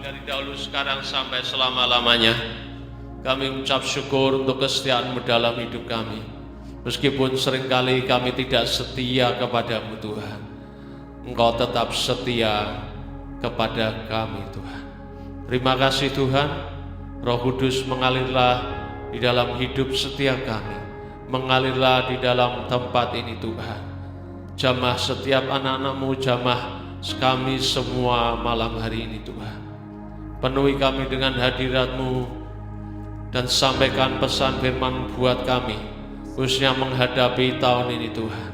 dari dahulu sekarang sampai selama-lamanya. Kami mengucap syukur untuk kesetiaan-Mu dalam hidup kami. Meskipun seringkali kami tidak setia kepadamu Tuhan, Engkau tetap setia kepada kami Tuhan. Terima kasih Tuhan. Roh Kudus mengalirlah di dalam hidup setiap kami, mengalirlah di dalam tempat ini Tuhan. Jamah setiap anak-anak-Mu, jamah kami semua malam hari ini Tuhan. Penuhi kami dengan hadirat-Mu dan sampaikan pesan firman buat kami, khususnya menghadapi tahun ini Tuhan.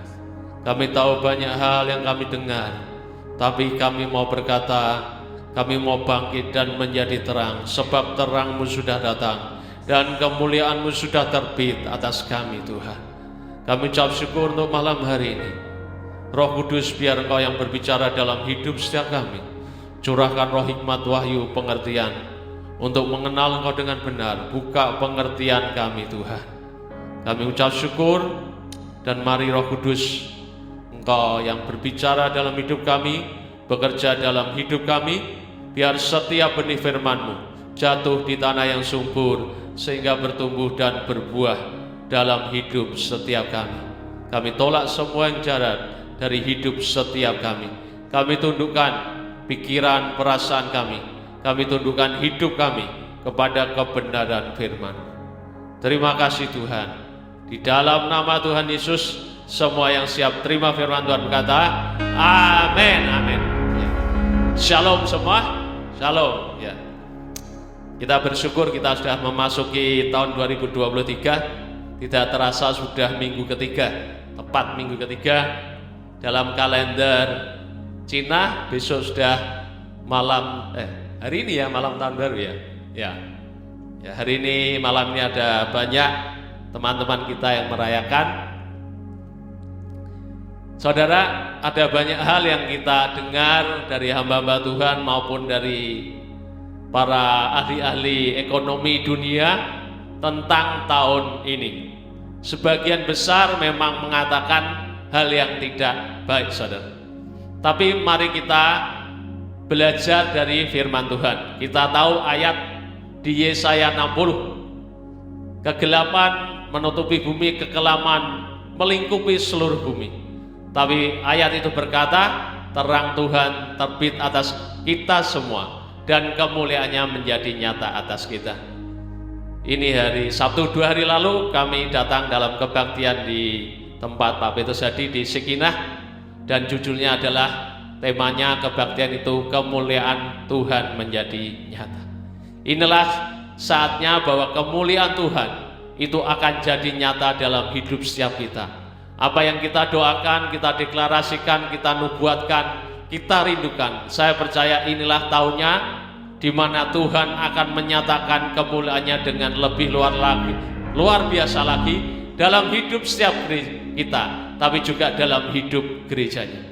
Kami tahu banyak hal yang kami dengar, tapi kami mau berkata, kami mau bangkit dan menjadi terang, sebab terang-Mu sudah datang dan kemuliaan-Mu sudah terbit atas kami Tuhan. Kami ucap syukur untuk malam hari ini. Roh Kudus, biar Engkau yang berbicara dalam hidup setiap kami. Curahkan roh hikmat, wahyu, pengertian untuk mengenal Engkau dengan benar. Buka pengertian kami Tuhan. Kami ucap syukur dan mari Roh Kudus, Engkau yang berbicara dalam hidup kami, bekerja dalam hidup kami. Biar setiap benih firman-Mu jatuh di tanah yang subur sehingga bertumbuh dan berbuah dalam hidup setiap kami. Kami tolak semua yang jahat dari hidup setiap kami. Kami tundukkan pikiran, perasaan kami. Kami tundukkan hidup kami kepada kebenaran firman. Terima kasih Tuhan. Di dalam nama Tuhan Yesus, semua yang siap terima firman Tuhan berkata, amin, amin. Ya. Shalom semua, shalom. Ya. Kita bersyukur kita sudah memasuki tahun 2023. Tidak terasa sudah minggu ketiga, tepat minggu ketiga dalam kalender Cina. Besok sudah malam hari ini ya, malam tahun baru ya. Ya, hari ini malam ini ada banyak teman-teman kita yang merayakan. Saudara, ada banyak hal yang kita dengar dari hamba-hamba Tuhan maupun dari para ahli-ahli ekonomi dunia tentang tahun ini. Sebagian besar memang mengatakan hal yang tidak baik, saudara. Tapi mari kita belajar dari firman Tuhan. Kita tahu ayat di Yesaya 60, kegelapan menutupi bumi, kekelaman melingkupi seluruh bumi. Tapi ayat itu berkata, terang Tuhan terbit atas kita semua dan kemuliaannya menjadi nyata atas kita. Ini hari Sabtu 2 hari lalu kami datang dalam kebaktian di tempat Pak Petrus Hadi di Sekinah, dan judulnya adalah temanya kebaktian itu kemuliaan Tuhan menjadi nyata. Inilah saatnya bahwa kemuliaan Tuhan itu akan jadi nyata dalam hidup setiap kita. Apa yang kita doakan, kita deklarasikan, kita nubuatkan, kita rindukan. Saya percaya inilah tahunnya di mana Tuhan akan menyatakan kemuliaannya dengan lebih luar biasa lagi dalam hidup setiap kita, tapi juga dalam hidup gerejanya.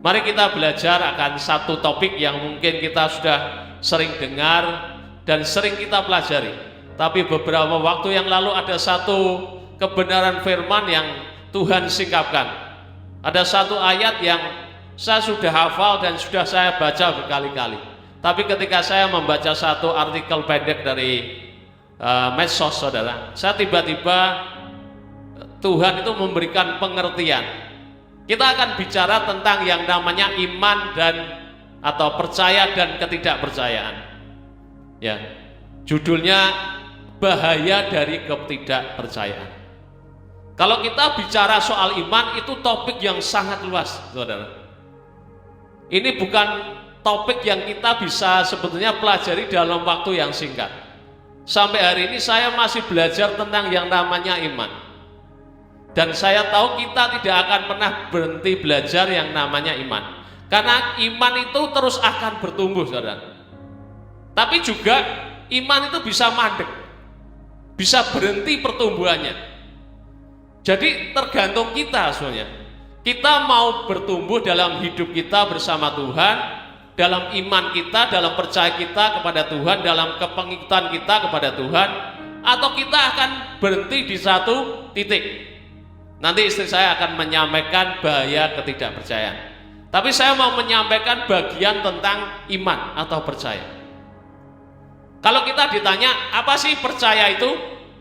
Mari kita belajar akan satu topik yang mungkin kita sudah sering dengar dan sering kita pelajari. Tapi beberapa waktu yang lalu ada satu kebenaran firman yang Tuhan singkapkan. Ada satu ayat yang saya sudah hafal dan sudah saya baca berkali-kali. Tapi ketika saya membaca satu artikel pendek dari medsos, saudara, saya tiba-tiba Tuhan itu memberikan pengertian. Kita akan bicara tentang yang namanya iman dan atau percaya dan ketidakpercayaan. Ya, judulnya bahaya dari ketidakpercayaan. Kalau kita bicara soal iman, itu topik yang sangat luas, saudara. Ini bukan topik yang kita bisa sebetulnya pelajari dalam waktu yang singkat. Sampai hari ini saya masih belajar tentang yang namanya iman. Dan saya tahu kita tidak akan pernah berhenti belajar yang namanya iman. Karena iman itu terus akan bertumbuh, saudara. Tapi juga iman itu bisa mandek, bisa berhenti pertumbuhannya. Jadi tergantung kita sebenarnya. Kita mau bertumbuh dalam hidup kita bersama Tuhan, dalam iman kita, dalam percaya kita kepada Tuhan, dalam kepengikutan kita kepada Tuhan, atau kita akan berhenti di satu titik. Nanti istri saya akan menyampaikan bahaya ketidakpercayaan. Tapi saya mau menyampaikan bagian tentang iman atau percaya. Kalau kita ditanya, apa sih percaya itu?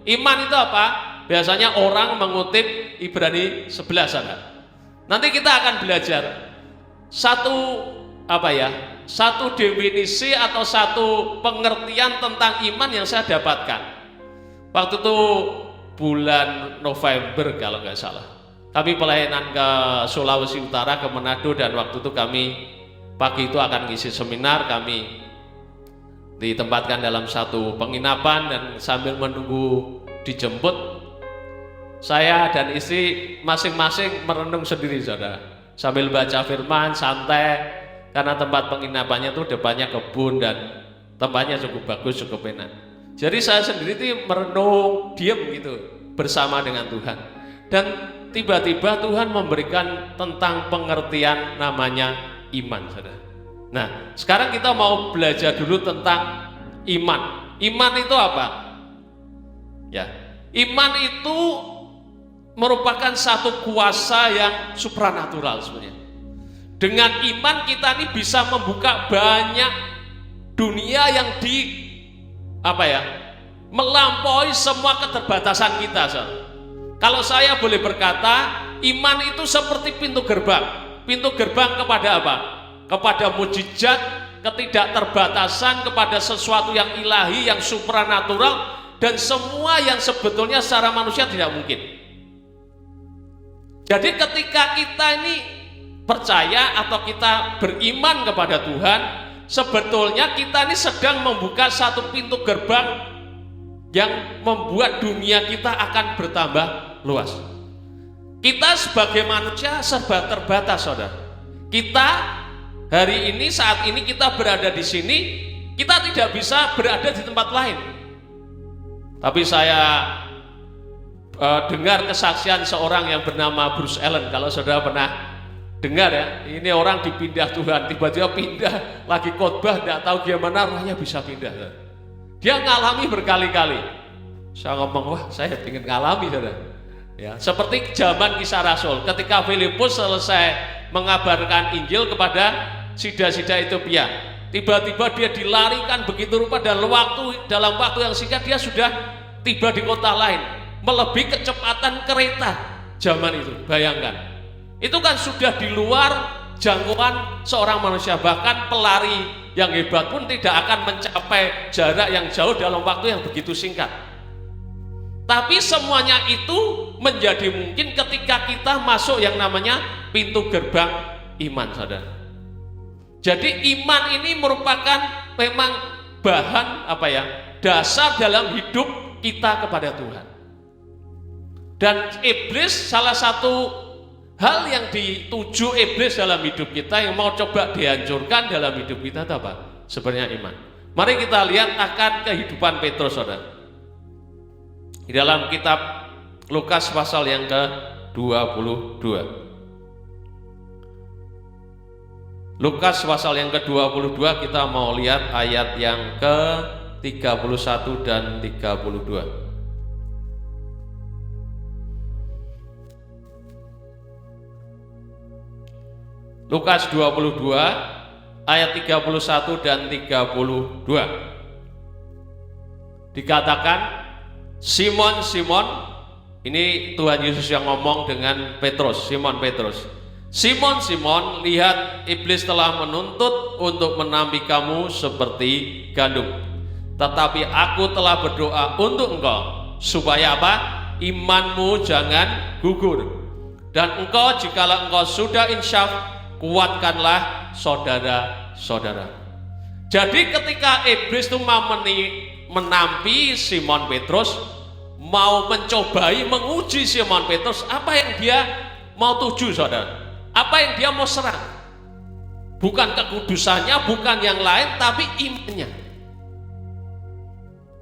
Iman itu apa? Biasanya orang mengutip Ibrani 11 ada. Nanti kita akan belajar satu definisi atau satu pengertian tentang iman yang saya dapatkan. Waktu itu bulan November kalau nggak salah. Kami pelayanan ke Sulawesi Utara, ke Manado, dan waktu itu kami pagi itu akan ngisi seminar. Kami ditempatkan dalam satu penginapan dan sambil menunggu dijemput, saya dan istri masing-masing merenung sendiri, saudara, sambil baca firman santai, karena tempat penginapannya itu depannya kebun dan tempatnya cukup bagus, cukup enak. Jadi saya sendiri itu merenung, diam gitu bersama dengan Tuhan. Dan tiba-tiba Tuhan memberikan tentang pengertian namanya iman, saudara. Nah, sekarang kita mau belajar dulu tentang iman. Iman itu apa? Ya, iman itu merupakan satu kuasa yang supranatural sebenarnya. Dengan iman kita ini bisa membuka banyak dunia yang melampaui semua keterbatasan kita, saudara. Kalau saya boleh berkata, iman itu seperti pintu gerbang. Pintu gerbang kepada apa? Kepada mujizat, ketidakterbatasan, kepada sesuatu yang ilahi, yang supranatural, dan semua yang sebetulnya secara manusia tidak mungkin. Jadi ketika kita ini percaya atau kita beriman kepada Tuhan, sebetulnya kita ini sedang membuka satu pintu gerbang yang membuat dunia kita akan bertambah luas. Kita sebagai manusia serba terbatas, saudara. Kita hari ini, saat ini kita berada di sini, kita tidak bisa berada di tempat lain. Tapi saya dengar kesaksian seorang yang bernama Bruce Allen. Kalau saudara pernah dengar ya, ini orang dipindah Tuhan, tiba-tiba pindah lagi khotbah, tidak tahu gimana rohnya bisa pindah. Dia ngalami berkali-kali. Saya ngomong, wah saya ingin ngalami, saudara. Ya, seperti zaman Kisah Rasul, ketika Filipus selesai mengabarkan Injil kepada sida-sida Ethiopia, tiba-tiba dia dilarikan begitu rupa, dan dalam waktu yang singkat dia sudah tiba di kota lain, melebihi kecepatan kereta zaman itu. Bayangkan, itu kan sudah di luar jangkauan seorang manusia. Bahkan pelari yang hebat pun tidak akan mencapai jarak yang jauh dalam waktu yang begitu singkat. Tapi semuanya itu menjadi mungkin ketika kita masuk yang namanya pintu gerbang iman, saudara. Jadi iman ini merupakan memang bahan dasar dalam hidup kita kepada Tuhan. Dan iblis, salah satu hal yang dituju iblis dalam hidup kita, yang mau coba dihancurkan dalam hidup kita itu apa? Sebenarnya iman. Mari kita lihat akan kehidupan Petrus, saudara. Di dalam kitab Lukas pasal yang ke-22. Lukas pasal yang ke-22, kita mau lihat ayat yang ke-31 dan 32. Lukas 22 ayat 31 dan 32. Dikatakan, Simon, Simon, ini Tuhan Yesus yang ngomong dengan Petrus, Simon Petrus. Simon, Simon, lihat iblis telah menuntut untuk menampi kamu seperti gandum. Tetapi aku telah berdoa untuk engkau, supaya apa? Imanmu jangan gugur. Dan engkau, jikalau engkau sudah insyaf, kuatkanlah saudara-saudara. Jadi ketika iblis itu mau menampi Simon Petrus, mau mencobai, menguji Simon Petrus, apa yang dia mau tuju, saudara? Apa yang dia mau serang? Bukan kekudusannya, bukan yang lain, tapi imannya.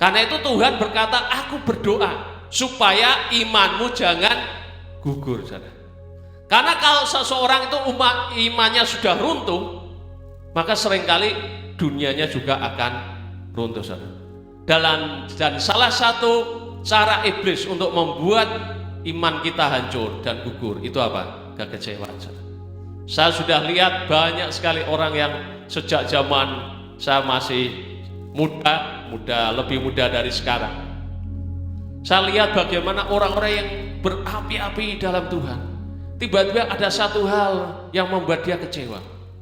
Karena itu Tuhan berkata, aku berdoa supaya imanmu jangan gugur, saudara. Karena kalau seseorang itu imannya sudah runtuh, maka seringkali dunianya juga akan runtuh, saudara. Dan salah satu cara iblis untuk membuat iman kita hancur dan gugur itu apa? Kekecewaan. Saya sudah lihat banyak sekali orang yang sejak zaman saya masih muda muda, lebih muda dari sekarang. Saya lihat bagaimana orang-orang yang berapi-api dalam Tuhan, tiba-tiba ada satu hal yang membuat dia kecewa,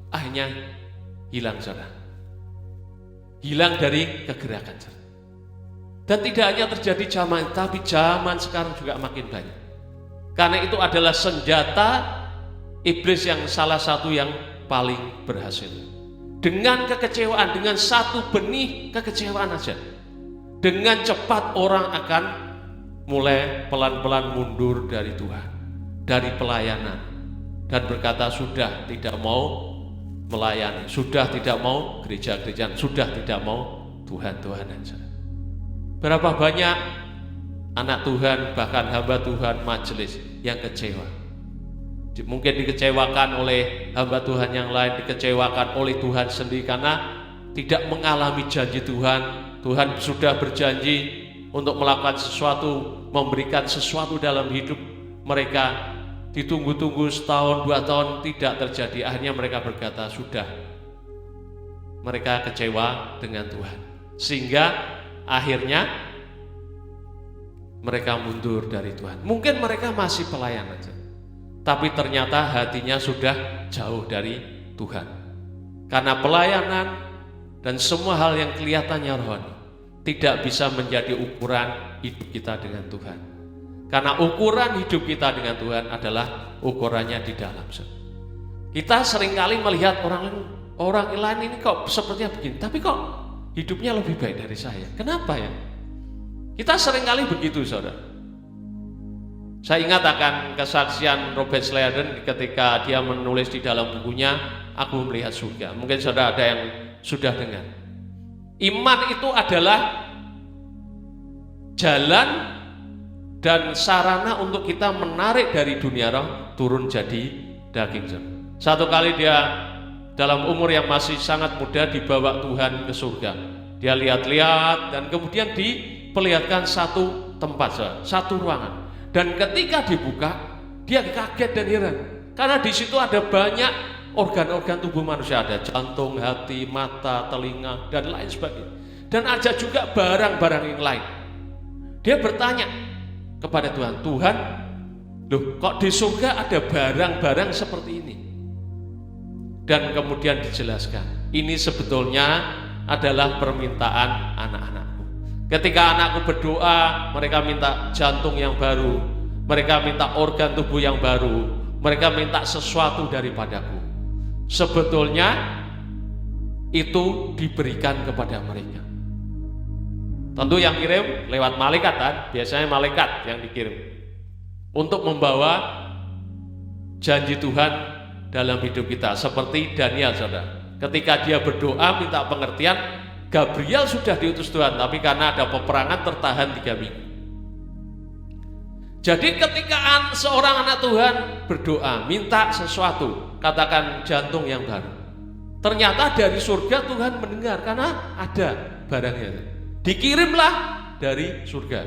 akhirnya hilang, saudara. Hilang dari kegerakan, saudara. Dan tidak hanya terjadi zaman, tapi zaman sekarang juga makin banyak. Karena itu adalah senjata iblis yang salah satu yang paling berhasil. Dengan kekecewaan, dengan satu benih kekecewaan aja, dengan cepat orang akan mulai pelan-pelan mundur dari Tuhan, dari pelayanan, dan berkata sudah tidak mau melayani, sudah tidak mau gereja-gerejaan, sudah tidak mau Tuhan-Tuhanan. Berapa banyak anak Tuhan, bahkan hamba Tuhan majelis yang kecewa. Mungkin dikecewakan oleh hamba Tuhan yang lain, dikecewakan oleh Tuhan sendiri karena tidak mengalami janji Tuhan. Tuhan sudah berjanji untuk melakukan sesuatu, memberikan sesuatu dalam hidup mereka. Ditunggu-tunggu setahun, 2 tahun tidak terjadi. Akhirnya mereka berkata sudah. Mereka kecewa dengan Tuhan. Sehingga akhirnya mereka mundur dari Tuhan. Mungkin mereka masih pelayanan, tapi ternyata hatinya sudah jauh dari Tuhan. Karena pelayanan dan semua hal yang kelihatannya rohani tidak bisa menjadi ukuran hidup kita dengan Tuhan. Karena ukuran hidup kita dengan Tuhan adalah ukurannya di dalam. Kita seringkali melihat orang lain ini kok sepertinya begini, tapi kok hidupnya lebih baik dari saya. Kenapa ya? Kita seringkali begitu, saudara. Saya ingat akan kesaksian Robert Sladen ketika dia menulis di dalam bukunya Aku Melihat Surga. Mungkin saudara ada yang sudah dengar. Iman itu adalah jalan dan sarana untuk kita menarik dari dunia roh turun jadi daging. Satu kali dia dalam umur yang masih sangat muda dibawa Tuhan ke surga. Dia lihat-lihat dan kemudian diperlihatkan satu tempat, satu ruangan. Dan ketika dibuka, dia kaget dan heran. Karena di situ ada banyak organ-organ tubuh manusia, ada jantung, hati, mata, telinga, dan lain sebagainya. Dan ada juga barang-barang yang lain. Dia bertanya kepada Tuhan, Tuhan, loh kok di surga ada barang-barang seperti ini? Dan kemudian dijelaskan, ini sebetulnya adalah permintaan anak-anakku. Ketika anakku berdoa, mereka minta jantung yang baru, mereka minta organ tubuh yang baru, mereka minta sesuatu daripadaku. Sebetulnya itu diberikan kepada mereka. Tentu yang kirim lewat malaikat kan, biasanya malaikat yang dikirim untuk membawa janji Tuhan dalam hidup kita. Seperti Daniel, saudara, ketika dia berdoa minta pengertian, Gabriel sudah diutus Tuhan, tapi karena ada peperangan tertahan 3 minggu. Jadi ketika seorang anak Tuhan berdoa minta sesuatu, katakan jantung yang baru, ternyata dari surga Tuhan mendengar karena ada barangnya, dikirimlah dari surga.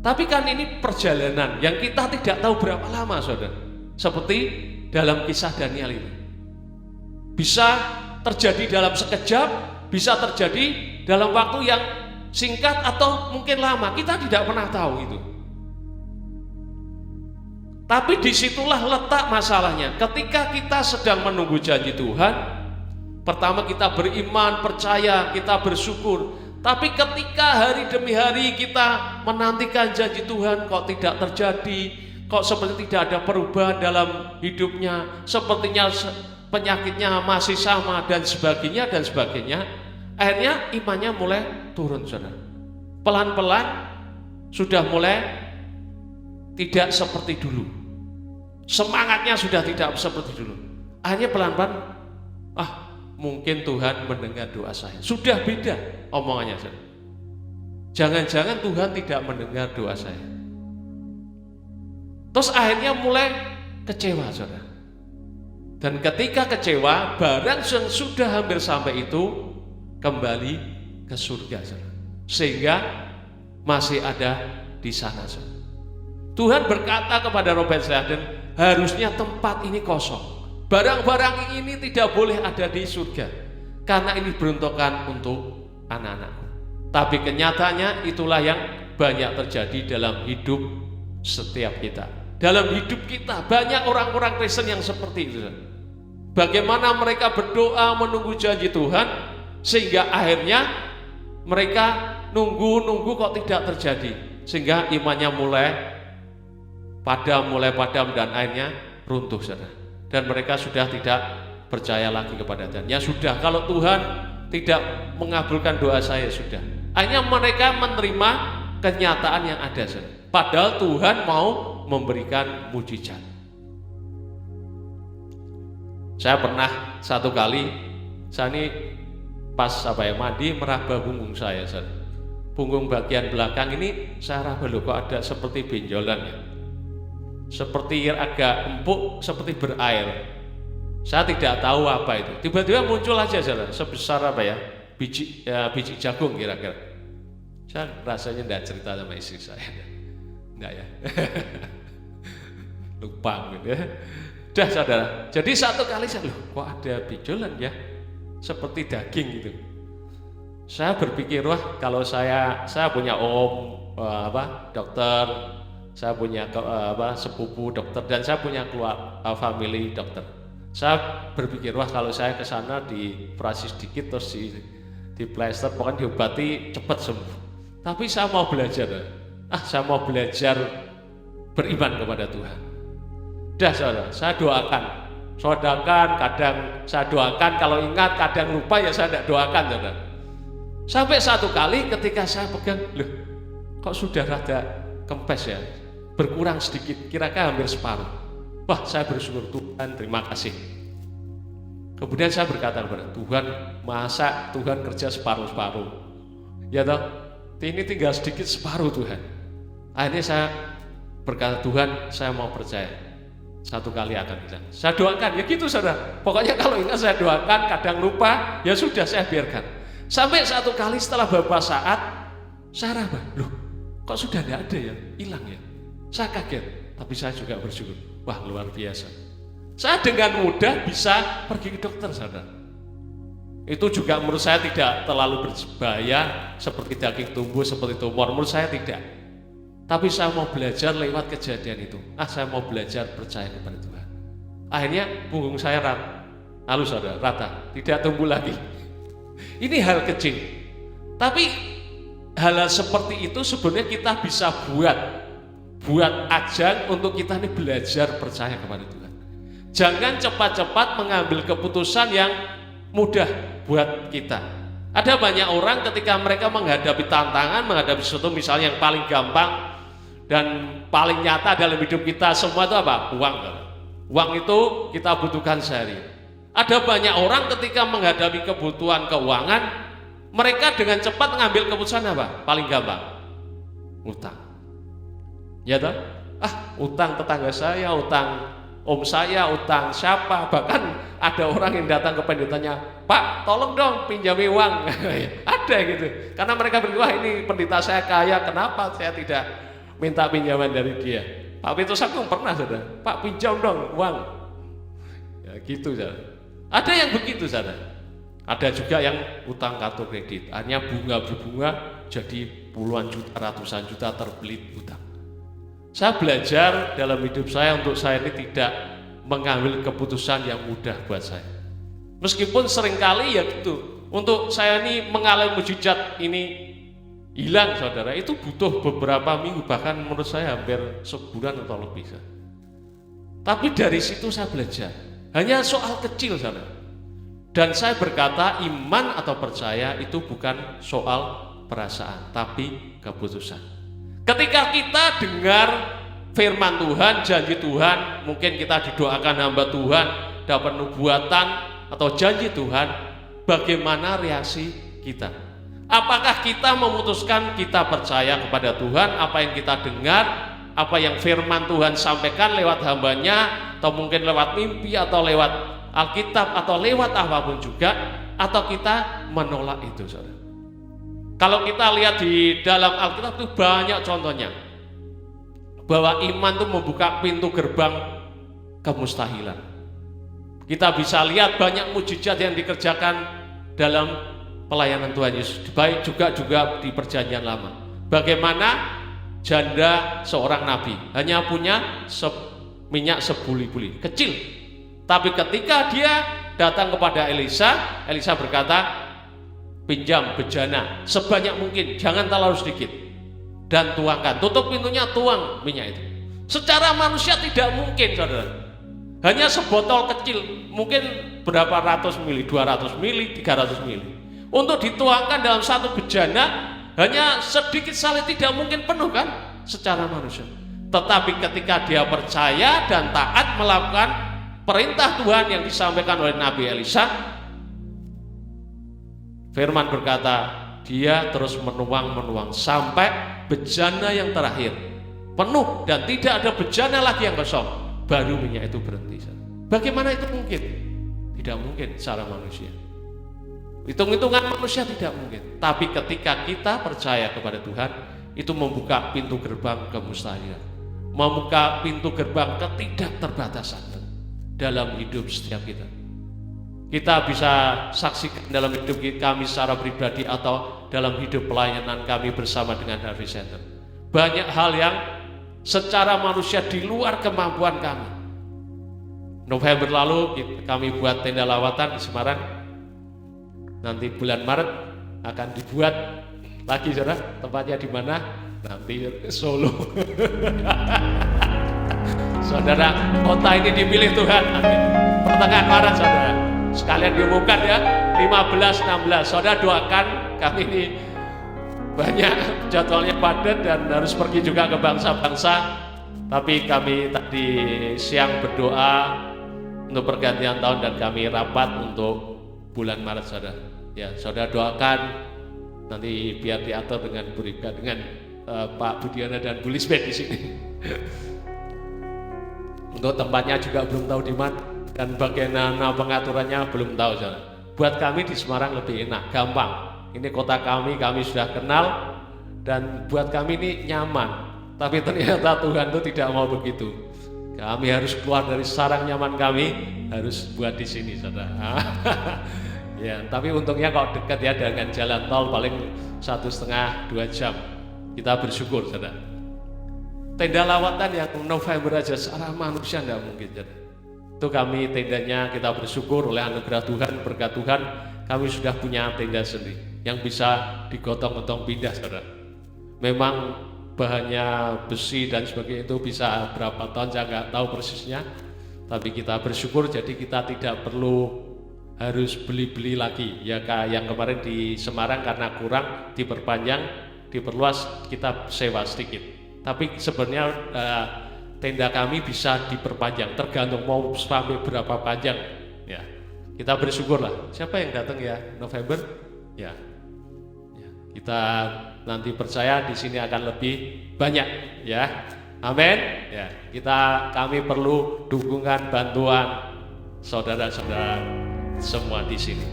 Tapi kan ini perjalanan yang kita tidak tahu berapa lama, saudara. Seperti dalam kisah Daniel ini, bisa terjadi dalam sekejap, bisa terjadi dalam waktu yang singkat atau mungkin lama, kita tidak pernah tahu itu. Tapi disitulah letak masalahnya. Ketika kita sedang menunggu janji Tuhan, pertama kita beriman, percaya, kita bersyukur. Tapi ketika hari demi hari kita menantikan janji Tuhan kok tidak terjadi, kok seperti tidak ada perubahan dalam hidupnya, sepertinya penyakitnya masih sama dan sebagainya, akhirnya imannya mulai turun, saudara. Pelan-pelan sudah mulai tidak seperti dulu, semangatnya sudah tidak seperti dulu. Akhirnya pelan-pelan, mungkin Tuhan mendengar doa saya. Sudah beda omongannya, saudara. Jangan-jangan Tuhan tidak mendengar doa saya. Terus akhirnya mulai kecewa, saudara. Dan ketika kecewa, barang yang sudah hampir sampai itu kembali ke surga, saudara. Sehingga masih ada di sana, saudara. Tuhan berkata kepada Robert Sladen, harusnya tempat ini kosong, barang-barang ini tidak boleh ada di surga, karena ini peruntukan untuk anak-anakku. Tapi kenyataannya itulah yang banyak terjadi dalam hidup setiap kita. Dalam hidup kita banyak orang-orang Kristen yang seperti itu. Bagaimana mereka berdoa menunggu janji Tuhan, sehingga akhirnya mereka nunggu kok tidak terjadi, sehingga imannya mulai padam dan akhirnya runtuh, saudara. Dan mereka sudah tidak percaya lagi kepada Tuhan. Ya sudah, kalau Tuhan tidak mengabulkan doa saya, sudah. Akhirnya mereka menerima kenyataan yang ada, saudara. Padahal Tuhan mau memberikan mujizat. Saya pernah satu kali, saya ini pas mandi meraba punggung saya, saudara. Punggung bagian belakang ini saya raba, loh kok ada seperti benjolan ya, seperti agak empuk, seperti berair. Saya tidak tahu apa itu. Tiba-tiba muncul aja, saudara, sebesar biji jagung kira-kira. Saya rasanya tidak cerita sama istri saya, enggak ya. Lupa gitu ya. Dah, saudara. Jadi satu kali saya, loh kok ada benjolan ya, seperti daging gitu. Saya berpikir, wah kalau saya punya dokter, saya punya sepupu dokter, dan saya punya family dokter. Saya berpikir, wah kalau saya ke sana dioperasi sedikit terus di plester, pokoknya diobati cepat sembuh. Tapi saya mau belajar, saya mau belajar beriman kepada Tuhan. Dah, saudara, saya doakan, kadang saya doakan, kalau ingat, kadang lupa, ya saya tidak doakan, saudara. Sampai satu kali ketika saya pegang, loh kok sudah rada kempes ya, berkurang sedikit, kira-kira hampir separuh. Wah, saya bersyukur, Tuhan terima kasih. Kemudian saya berkata kepada Tuhan, masa Tuhan kerja separuh-separuh? Ya toh, ini tinggal sedikit separuh Tuhan. Akhirnya saya berkata, Tuhan saya mau percaya, satu kali akan bisa. Saya doakan, ya gitu saudara. Pokoknya kalau ingat saya doakan, kadang lupa, ya sudah saya biarkan. Sampai satu kali setelah beberapa saat, saya raba, loh kok sudah tidak ada ya, hilang ya. Saya kaget, tapi saya juga bersyukur. Wah, luar biasa. Saya dengan mudah bisa pergi ke dokter, saudara. Itu juga menurut saya tidak terlalu berbahaya seperti daging tumbuh, seperti tumor. Menurut saya tidak. Tapi saya mau belajar lewat kejadian itu. Saya mau belajar percaya kepada Tuhan. Akhirnya punggung saya halus, saudara, rata, tidak tumbuh lagi. Ini hal kecil. Tapi hal seperti itu sebenarnya kita bisa buat ajang untuk kita ini belajar percaya kepada Tuhan. Jangan cepat-cepat mengambil keputusan yang mudah buat kita. Ada banyak orang ketika mereka menghadapi tantangan, menghadapi sesuatu misalnya yang paling gampang dan paling nyata dalam hidup kita semua itu apa? Uang. Uang itu kita butuhkan sehari. Ada banyak orang ketika menghadapi kebutuhan keuangan, mereka dengan cepat mengambil keputusan apa? Paling gampang, utang. Ya toh? Utang tetangga saya, utang om saya, utang siapa, bahkan ada orang yang datang ke pendetanya, Pak tolong dong pinjami uang. Ada gitu, karena mereka berkata, wah ini pendeta saya kaya, kenapa saya tidak minta pinjaman dari dia. Pak Petrus Agung pernah, saudara, Pak pinjam dong uang, ya gitu, saudara. Ada yang begitu, saudara. Ada juga yang utang kartu kredit, hanya bunga berbunga jadi puluhan juta, ratusan juta terbelit utang. Saya belajar dalam hidup saya untuk saya ini tidak mengambil keputusan yang mudah buat saya. Meskipun seringkali ya gitu, untuk saya ini mengalami mujizat ini hilang, saudara, itu butuh beberapa minggu, bahkan menurut saya hampir sebulan atau lebih. Tapi dari situ saya belajar, hanya soal kecil, saudara. Dan saya berkata iman atau percaya itu bukan soal perasaan, tapi keputusan. Ketika kita dengar firman Tuhan, janji Tuhan, mungkin kita didoakan hamba Tuhan, dapat nubuatan atau janji Tuhan, bagaimana reaksi kita? Apakah kita memutuskan kita percaya kepada Tuhan, apa yang kita dengar, apa yang firman Tuhan sampaikan lewat hambanya, atau mungkin lewat mimpi, atau lewat Alkitab, atau lewat apapun juga, atau kita menolak itu, saudara? Kalau kita lihat di dalam Alkitab itu banyak contohnya bahwa iman itu membuka pintu gerbang kemustahilan. Kita bisa lihat banyak mujizat yang dikerjakan dalam pelayanan Tuhan Yesus, baik juga di perjanjian lama. Bagaimana janda seorang nabi hanya punya minyak sebuli-buli kecil, tapi ketika dia datang kepada Elisa, Elisa berkata, pinjam bejana sebanyak mungkin, jangan terlalu sedikit, dan tuangkan, tutup pintunya, tuang minyak itu. Secara manusia tidak mungkin, saudara, hanya sebotol kecil, mungkin berapa ratus mili, 200 mili, 300 mili, untuk dituangkan dalam satu bejana, hanya sedikit sekali, tidak mungkin penuh kan secara manusia. Tetapi ketika dia percaya dan taat melakukan perintah Tuhan yang disampaikan oleh Nabi Elisa, firman berkata, dia terus menuang sampai bejana yang terakhir penuh dan tidak ada bejana lagi yang kosong, baru minyak itu berhenti. Bagaimana itu mungkin? Tidak mungkin secara manusia. Hitung-hitungan manusia tidak mungkin. Tapi ketika kita percaya kepada Tuhan, itu membuka pintu gerbang kemustahilan, membuka pintu gerbang ketidakterbatasan dalam hidup setiap kita. Kita bisa saksikan dalam hidup kami secara pribadi atau dalam hidup pelayanan kami bersama dengan Harvest Center. Banyak hal yang secara manusia di luar kemampuan kami. November lalu kami buat tenda lawatan di Semarang. Nanti bulan Maret akan dibuat lagi, saudara. Tempatnya di mana? Nanti Solo. Saudara, kota ini dipilih Tuhan. Amin. Pertengahan Maret, saudara. Sekalian diumumkan ya, 15-16. Saudara doakan, kami ini banyak jadwalnya padat dan harus pergi juga ke bangsa-bangsa. Tapi kami tadi siang berdoa untuk pergantian tahun dan kami rapat untuk bulan Maret, saudara. Ya, saudara doakan nanti biar diatur dengan Bu Rika, dengan Pak Budiana dan Bu Lisbeth di sini. Untuk tempatnya juga belum tahu di mana dan bagaimana pengaturannya belum tahu, saudara. Buat kami di Semarang lebih enak, gampang. Ini kota kami sudah kenal dan buat kami ini nyaman. Tapi ternyata Tuhan itu tidak mau begitu. Kami harus keluar dari sarang nyaman kami, harus buat di sini, saudara. Ya, tapi untungnya kalau dekat ya dengan jalan tol paling 1,5-2 jam. Kita bersyukur, saudara. Tenda lawatan yang November aja secara manusia tidak mungkin, saudara. Itu kami tendanya kita bersyukur oleh anugerah Tuhan, berkat Tuhan, kami sudah punya tenda sendiri yang bisa digotong-gotong pindah, saudara. Memang bahannya besi dan sebagainya itu bisa berapa ton saya nggak tahu persisnya, tapi kita bersyukur jadi kita tidak perlu harus beli-beli lagi ya, kayak yang kemarin di Semarang karena kurang diperpanjang, diperluas, kita sewa sedikit. Tapi sebenarnya tenda kami bisa diperpanjang tergantung mau sampai berapa panjang ya. Kita bersyukur lah. Siapa yang datang ya November ya, kita nanti percaya di sini akan lebih banyak ya. Amin. Ya, kami perlu dukungan, bantuan saudara-saudara semua di sini.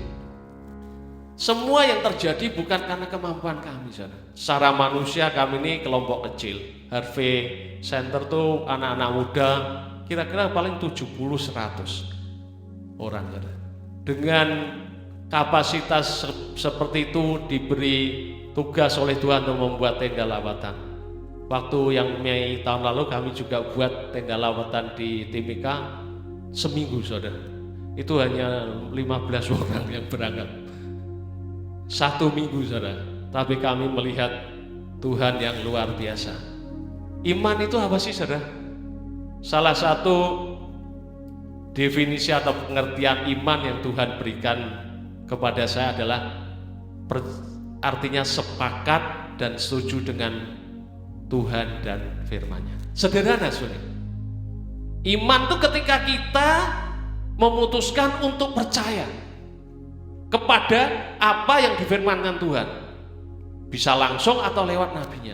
Semua yang terjadi bukan karena kemampuan kami, saudara. Secara manusia kami ini kelompok kecil. Harvest Center tuh anak-anak muda, kira-kira paling 70-100 orang, saudara. Dengan kapasitas seperti itu diberi tugas oleh Tuhan untuk membuat tenda lawatan. Waktu yang Mei tahun lalu kami juga buat tenda lawatan di Timika seminggu, saudara. Itu hanya 15 orang yang berangkat 1 minggu, saudara. Tapi kami melihat Tuhan yang luar biasa. Iman itu apa sih, saudara? Salah satu definisi atau pengertian iman yang Tuhan berikan kepada saya adalah artinya sepakat dan setuju dengan Tuhan dan firman-Nya. Sederhana, saudara. Iman itu ketika kita memutuskan untuk percaya kepada apa yang difirmankan Tuhan, bisa langsung atau lewat nabinya.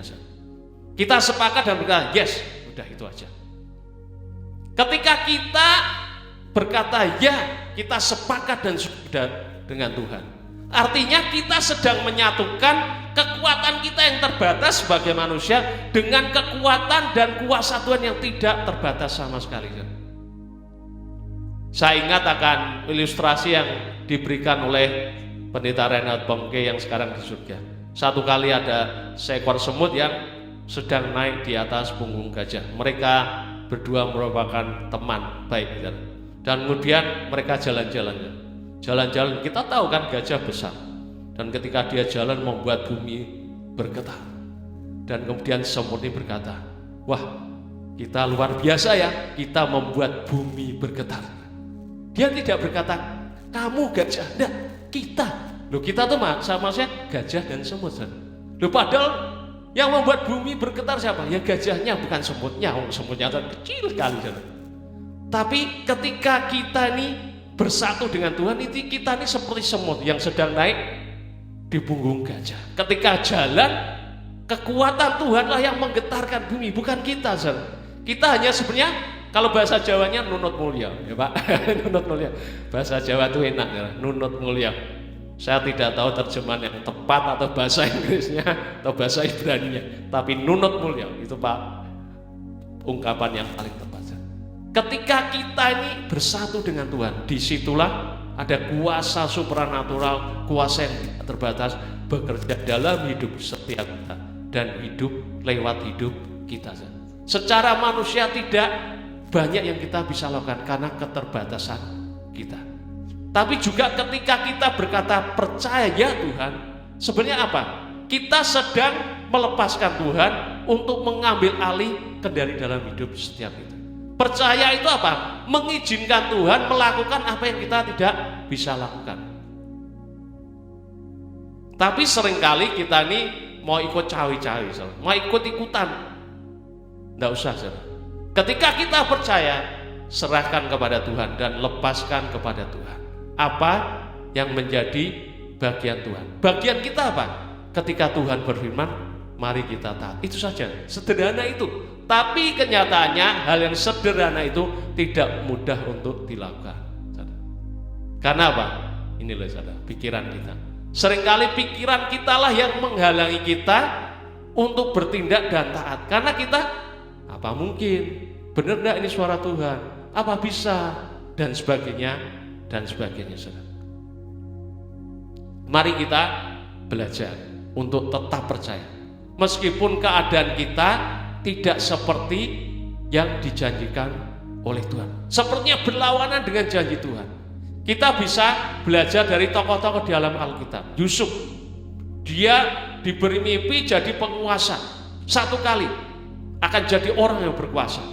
Kita sepakat dan berkata, yes, udah itu aja. Ketika kita berkata ya, kita sepakat dan sudah dengan Tuhan. Artinya kita sedang menyatukan kekuatan kita yang terbatas sebagai manusia dengan kekuatan dan kuasa Tuhan yang tidak terbatas sama sekali. Saya ingat akan ilustrasi yang diberikan oleh Pendeta Reinhard Bonnke yang sekarang di surga. Satu kali ada seekor semut yang sedang naik di atas punggung gajah. Mereka berdua merupakan teman baik, dan kemudian mereka jalan-jalan. Kita tahu kan gajah besar, dan ketika dia jalan membuat bumi bergetar. Dan kemudian semut ini berkata, wah, kita luar biasa ya, kita membuat bumi bergetar. Dia tidak berkata, kamu gajah, enggak, kita. Loh, kita tuh sama saya gajah dan semut. Loh, padahal yang membuat bumi bergetar siapa? Ya gajahnya, bukan semutnya. Semutnya kecil sekali. Tapi ketika kita ini bersatu dengan Tuhan, itu kita ini seperti semut yang sedang naik di punggung gajah. Ketika jalan, kekuatan Tuhanlah yang menggetarkan bumi, bukan kita. Kita hanya sebenarnya, kalau bahasa Jawanya nunut mulia, ya Pak. Nunut mulia. Bahasa Jawa itu enak ya, nunut mulia. Saya tidak tahu terjemahan yang tepat atau bahasa Inggrisnya atau bahasa Ibraninya, tapi nunut mulia itu Pak ungkapan yang paling tepat. Ketika kita ini bersatu dengan Tuhan, disitulah ada kuasa supranatural, kuasa yang tidak terbatas bekerja dalam hidup setiap kita dan hidup lewat hidup kita. Secara manusia tidak banyak yang kita bisa lakukan karena keterbatasan kita. Tapi juga ketika kita berkata percaya ya Tuhan, sebenarnya apa? Kita sedang melepaskan Tuhan untuk mengambil alih kendali dalam hidup setiap kita. Percaya itu apa? Mengizinkan Tuhan melakukan apa yang kita tidak bisa lakukan. Tapi seringkali kita ini mau ikut cawi-cawi, mau ikut-ikutan. Tidak usah. Ketika kita percaya, serahkan kepada Tuhan dan lepaskan kepada Tuhan apa yang menjadi bagian Tuhan. Bagian kita apa? Ketika Tuhan berfirman, mari kita taat. Itu saja, sederhana itu. Tapi kenyataannya hal yang sederhana itu tidak mudah untuk dilakukan. Karena apa? Ini loh saudara, pikiran kita. Seringkali pikiran kita lah yang menghalangi kita untuk bertindak dan taat. Karena kita, apa mungkin? Benar enggak ini suara Tuhan? Apa bisa? Dan sebagainya. Dan sebagainya, saudara. Mari kita belajar untuk tetap percaya, meskipun keadaan kita tidak seperti yang dijanjikan oleh Tuhan, sepertinya berlawanan dengan janji Tuhan. Kita bisa belajar dari tokoh-tokoh di dalam Alkitab. Yusuf, dia diberi mimpi jadi penguasa, satu kali akan jadi orang yang berkuasa.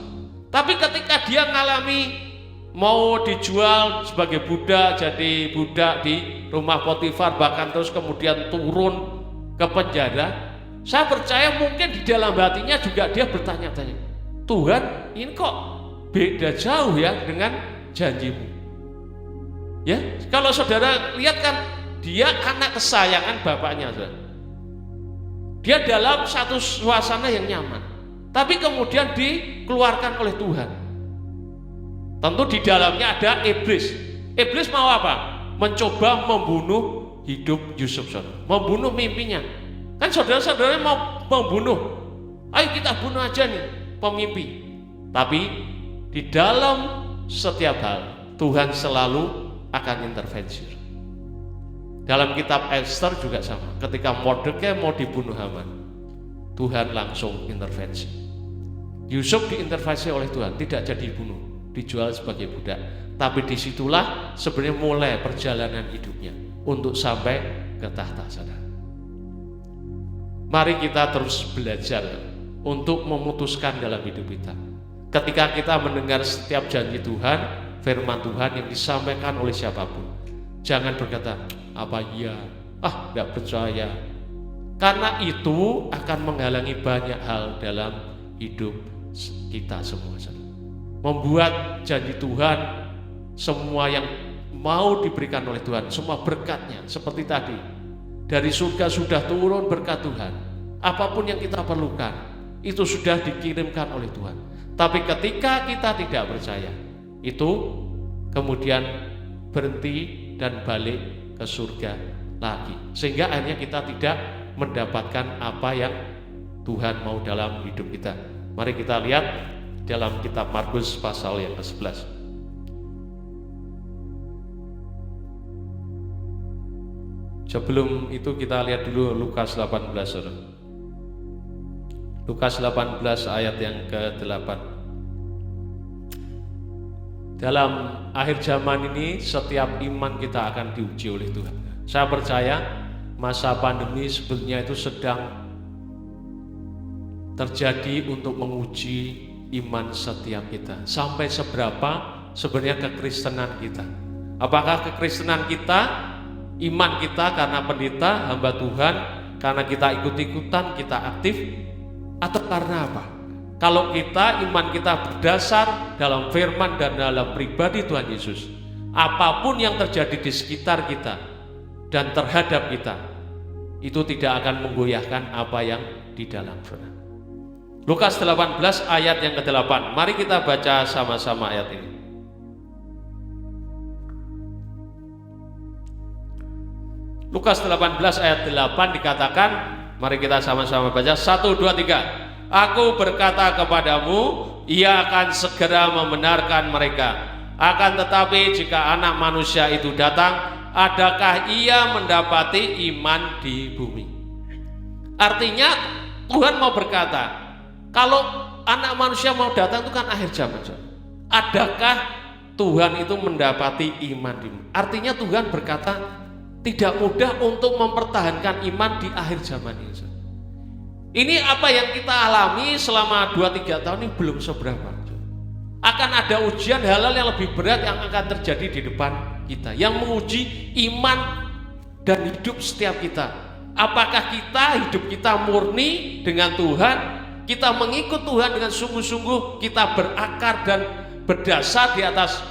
Tapi ketika dia mengalami mau dijual sebagai budak, jadi budak di rumah Potifar, bahkan terus kemudian turun ke penjara, saya percaya mungkin di dalam hatinya juga dia bertanya-tanya, Tuhan ini kok beda jauh ya dengan janjimu. Ya, kalau saudara lihat kan, dia anak kesayangan bapaknya, saudara. Dia dalam satu suasana yang nyaman, tapi kemudian dikeluarkan oleh Tuhan. Tentu di dalamnya ada iblis. Iblis mau apa? Mencoba membunuh hidup Yusuf, saudara. Membunuh mimpinya. Kan saudara-saudara mau membunuh. Ayo kita bunuh aja nih pemimpi. Tapi di dalam setiap hal Tuhan selalu akan intervensi. Dalam kitab Esther juga sama. Ketika Mordekai mau dibunuh Haman, Tuhan langsung intervensi. Yusuf diintervensi oleh Tuhan, tidak jadi bunuh, dijual sebagai budak. Tapi disitulah sebenarnya mulai perjalanan hidupnya untuk sampai ke tahta, saudara. Mari kita terus belajar untuk memutuskan dalam hidup kita. Ketika kita mendengar setiap janji Tuhan, firman Tuhan yang disampaikan oleh siapapun, jangan berkata, apa iya, tidak percaya. Karena itu akan menghalangi banyak hal dalam hidup kita semua. Membuat janji Tuhan, semua yang mau diberikan oleh Tuhan, semua berkatnya seperti tadi, dari surga sudah turun berkat Tuhan. Apapun yang kita perlukan itu sudah dikirimkan oleh Tuhan. Tapi ketika kita tidak percaya, itu kemudian berhenti dan balik ke surga lagi, sehingga akhirnya kita tidak mendapatkan apa yang Tuhan mau dalam hidup kita. Mari kita lihat dalam kitab Markus pasal yang ke-11. Sebelum itu kita lihat dulu Lukas 18, saudara. Lukas 18 ayat yang ke-8. Dalam akhir zaman ini setiap iman kita akan diuji oleh Tuhan. Saya percaya masa pandemi sebetulnya itu sedang terjadi untuk menguji iman setiap kita. Sampai seberapa sebenarnya kekristenan kita. Apakah kekristenan kita, iman kita karena pendeta, hamba Tuhan, karena kita ikut-ikutan, kita aktif, atau karena apa? Kalau kita, iman kita berdasar dalam firman dan dalam pribadi Tuhan Yesus, apapun yang terjadi di sekitar kita dan terhadap kita, itu tidak akan menggoyahkan apa yang di dalam firman. Lukas 18 ayat yang ke-8. Mari kita baca sama-sama ayat ini. Lukas 18 ayat 8 dikatakan, mari kita sama-sama baca. 1, 2, 3. Aku berkata kepadamu, ia akan segera membenarkan mereka. Akan tetapi jika anak manusia itu datang, adakah ia mendapati iman di bumi? Artinya Tuhan mau berkata, kalau anak manusia mau datang itu kan akhir zaman. Adakah Tuhan itu mendapati iman di bumi? Artinya Tuhan berkata tidak mudah untuk mempertahankan iman di akhir zaman ini. Ini apa yang kita alami selama 2-3 tahun ini belum seberapa. Akan ada ujian hal-hal yang lebih berat yang akan terjadi di depan kita, yang menguji iman dan hidup setiap kita. Apakah hidup kita murni dengan Tuhan, kita mengikut Tuhan dengan sungguh-sungguh, kita berakar dan berdasar di atas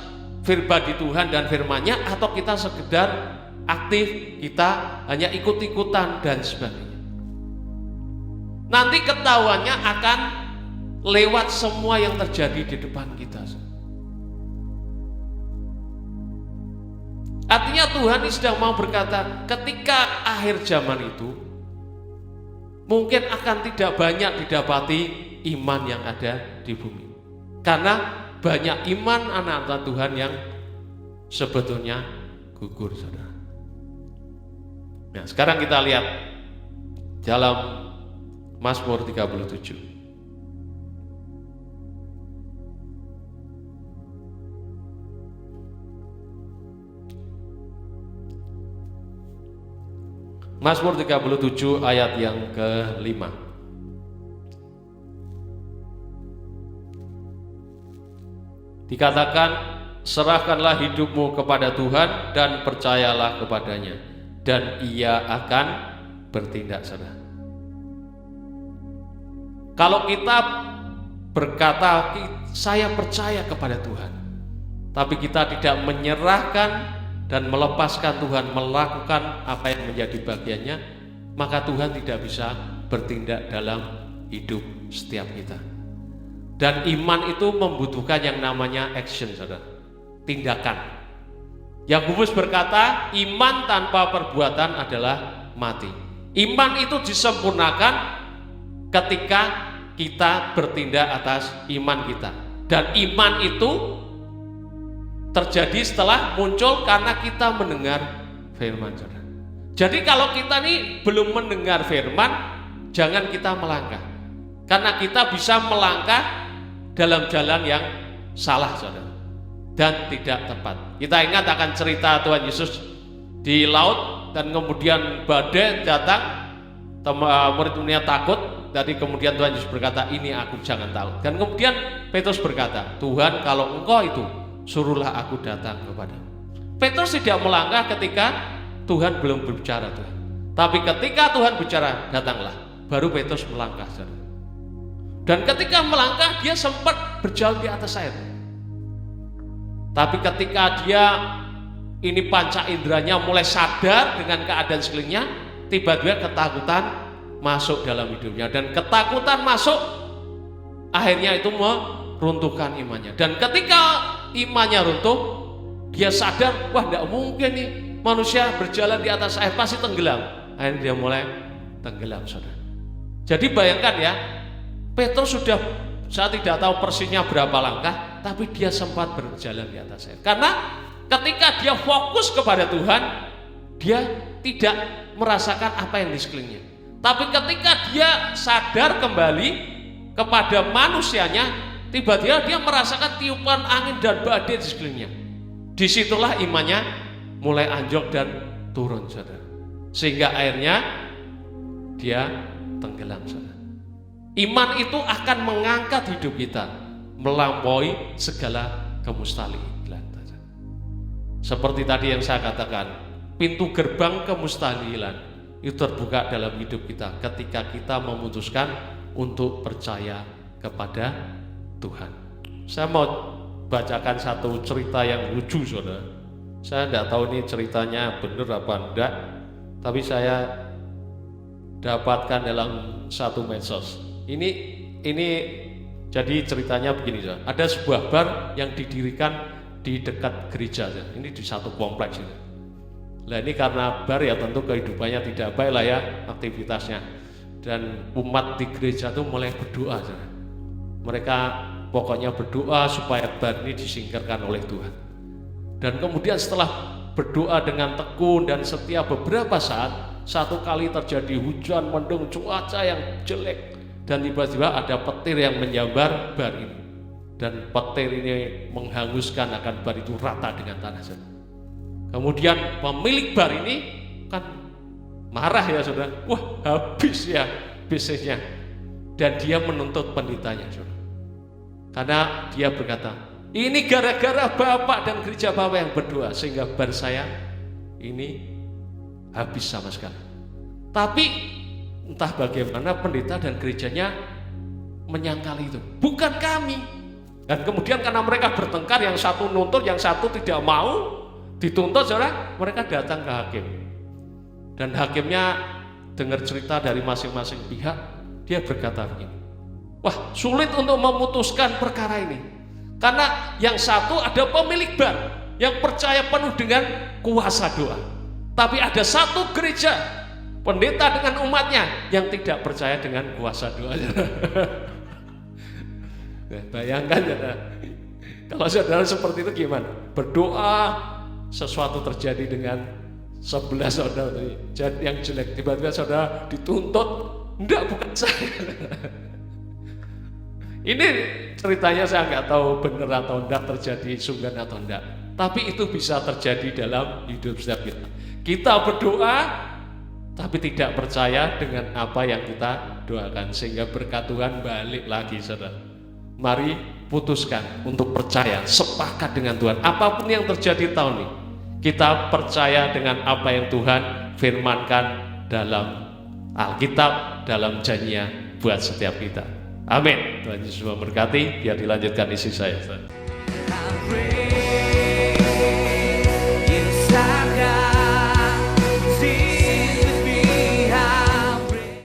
firman Tuhan dan firman-Nya, atau kita sekedar aktif, kita hanya ikut-ikutan dan sebagainya. Nanti ketahuannya akan lewat semua yang terjadi di depan kita. Artinya Tuhan ini sedang mau berkata, ketika akhir zaman itu mungkin akan tidak banyak didapati iman yang ada di bumi, karena banyak iman anak-anak Tuhan yang sebetulnya gugur, saudara. Nah, sekarang kita lihat dalam Mazmur 37. Mazmur 37 ayat yang ke-5. Dikatakan, serahkanlah hidupmu kepada Tuhan dan percayalah kepadanya, dan ia akan bertindak, saudara. Kalau kita berkata saya percaya kepada Tuhan, tapi kita tidak menyerahkan dan melepaskan Tuhan melakukan apa yang menjadi bagiannya, maka Tuhan tidak bisa bertindak dalam hidup setiap kita. Dan iman itu membutuhkan yang namanya action, saudara, tindakan. Yakobus berkata, iman tanpa perbuatan adalah mati. Iman itu disempurnakan ketika kita bertindak atas iman kita. Dan iman itu terjadi setelah muncul karena kita mendengar firman, saudara. Jadi kalau kita nih belum mendengar firman, jangan kita melangkah, karena kita bisa melangkah dalam jalan yang salah, saudara, dan tidak tepat. Kita ingat akan cerita Tuhan Yesus di laut, dan kemudian badai datang, murid-muridnya takut. Jadi kemudian Tuhan Yesus berkata, ini aku, jangan takut. Dan kemudian Petrus berkata, Tuhan, kalau engkau itu, suruhlah aku datang kepadamu. Petrus tidak melangkah ketika Tuhan belum berbicara, Tuhan. Tapi ketika Tuhan bicara, datanglah. Baru Petrus melangkah, saudara. Dan ketika melangkah, dia sempat berjalan di atas air. Tapi ketika dia ini panca inderanya mulai sadar dengan keadaan sekelilingnya, tiba-tiba ketakutan masuk dalam hidupnya, dan ketakutan masuk akhirnya itu meruntuhkan imannya. Dan ketika imannya runtuh, dia sadar, wah tidak mungkin nih manusia berjalan di atas air, pasti tenggelam. Akhirnya dia mulai tenggelam, saudara. Jadi bayangkan ya, Petrus sudah, saya tidak tahu persisnya berapa langkah, tapi dia sempat berjalan di atas air. Karena ketika dia fokus kepada Tuhan, dia tidak merasakan apa yang di sekelilingnya. Tapi ketika dia sadar kembali kepada manusianya, tiba-tiba dia merasakan tiupan angin dan badai di sekelilingnya. Disitulah imannya mulai anjlok dan turun, saudara. Sehingga akhirnya dia tenggelam, saudara. Iman itu akan mengangkat hidup kita melampaui segala kemustahilan. Seperti tadi yang saya katakan, pintu gerbang kemustahilan itu terbuka dalam hidup kita ketika kita memutuskan untuk percaya kepada Tuhan. Saya mau bacakan satu cerita yang lucu, saudara. Saya tidak tahu ini ceritanya benar apa enggak, tapi saya dapatkan dalam satu medsos. Ini jadi ceritanya begini, saudara. Ada sebuah bar yang didirikan di dekat gereja, ini di satu kompleks ini. Nah ini karena bar ya tentu kehidupannya tidak baik lah ya aktivitasnya, dan umat di gereja itu mulai berdoa, saudara. Mereka pokoknya berdoa supaya bar ini disingkirkan oleh Tuhan. Dan kemudian setelah berdoa dengan tekun dan setia beberapa saat, satu kali terjadi hujan mendung, cuaca yang jelek, dan tiba-tiba ada petir yang menyambar bar ini. Dan petir ini menghanguskan akan bar itu rata dengan tanah, saudara. Kemudian pemilik bar ini kan marah ya, saudara. Wah, habis ya bisnisnya. Dan dia menuntut pendetanya, saudara. Karena dia berkata, ini gara-gara Bapak dan gereja Bapak yang berdoa sehingga bar saya ini habis sama sekali. Tapi entah bagaimana pendeta dan gerejanya menyangkal itu. Bukan kami. Dan kemudian karena mereka bertengkar, yang satu nuntut, yang satu tidak mau dituntut, saudara, mereka datang ke hakim. Dan hakimnya dengar cerita dari masing-masing pihak, dia berkata begini, wah, sulit untuk memutuskan perkara ini. Karena yang satu ada pemilik bar yang percaya penuh dengan kuasa doa. Tapi ada satu gereja, pendeta dengan umatnya yang tidak percaya dengan kuasa doa. Bayangkan ya, kalau saudara seperti itu gimana? Berdoa sesuatu terjadi dengan sebelah saudara yang jelek, tiba-tiba saudara dituntut, enggak, bukan saya. Ini ceritanya saya nggak tahu benar atau enggak, terjadi sungguhan atau enggak, tapi itu bisa terjadi dalam hidup setiap kita. Kita berdoa tapi tidak percaya dengan apa yang kita doakan, sehingga berkat Tuhan balik lagi, saudara. Mari putuskan untuk percaya, sepakat dengan Tuhan. Apapun yang terjadi tahun ini, kita percaya dengan apa yang Tuhan firmankan dalam Alkitab, dalam janjinya buat setiap kita. Amin. Tuhan Yesus memberkati. Biar dilanjutkan isi saya.